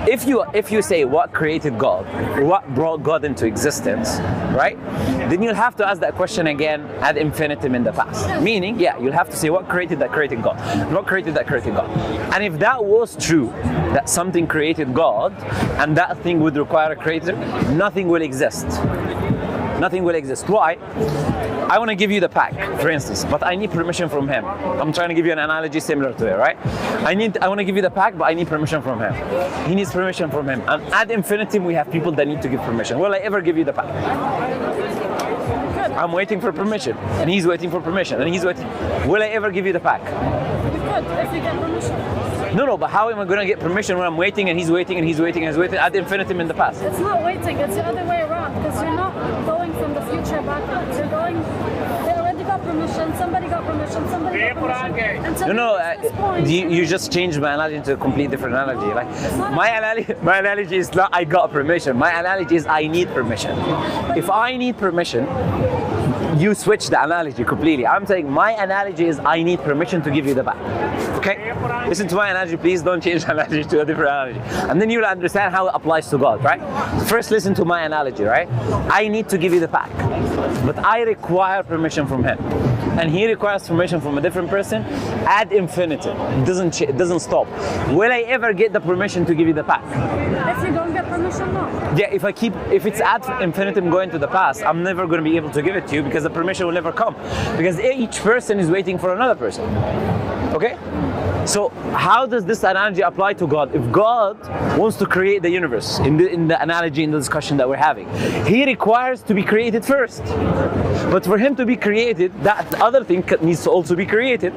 If you say what created God, what brought God into existence, right? Then you'll have to ask that question again ad infinitum in the past. Meaning, yeah, you'll have to say what created that created God, what created that created God. And if that was true, that something created God, and that thing would require a creator, nothing will exist. Nothing will exist. Why? I want to give you the pack, for instance, but I need permission from him. I'm trying to give you an analogy similar to it, right? I want to give you the pack, but I need permission from him. He needs permission from him. And ad infinitum, we have people that need to give permission. Will I ever give you the pack? I'm waiting for permission, and he's waiting for permission, and he's waiting. Will I ever give you the pack? You could, if you get permission. No, but how am I going to get permission when I'm waiting and he's waiting and he's waiting and he's waiting ad infinitum in the past? It's not waiting, it's the other way around, because you're not going from the future backwards. You're going, they already got permission, somebody got permission, somebody got permission. Until this point, you just changed my analogy into a complete different analogy. Like my analogy is not I got permission. My analogy is I need permission. If I need permission, you switch the analogy completely. I'm saying my analogy is I need permission to give you the back. Okay? Listen to my analogy, please don't change the analogy to a different analogy. And then you'll understand how it applies to God, right? First listen to my analogy, right? I need to give you the pack, but I require permission from him. And he requires permission from a different person ad infinitum. It doesn't stop. Will I ever get the permission to give you the pack? if you don't get permission, no. Yeah, if it's ad infinitum going to the past, I'm never going to be able to give it to you because the permission will never come. Because each person is waiting for another person. Okay? So how does this analogy apply to God? If God wants to create the universe, in the analogy, in the discussion that we're having, he requires to be created first. But for him to be created, that other thing needs to also be created.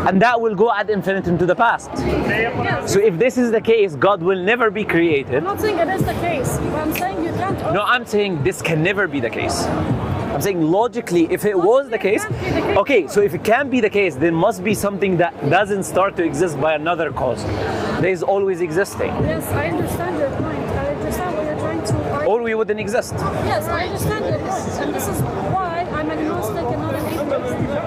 And that will go ad infinitum to the past. Yes. So if this is the case, God will never be created. I'm not saying it is the case, but I'm saying you can't. No, I'm saying this can never be the case. I'm saying logically, if it was the case, okay, so if it can be the case, there must be something that doesn't start to exist by another cause. There is always existing. Yes, I understand your point. I understand what you're trying to argue. Or we wouldn't exist. Yes, I understand your point. And this is why I'm agnostic and not an atheist.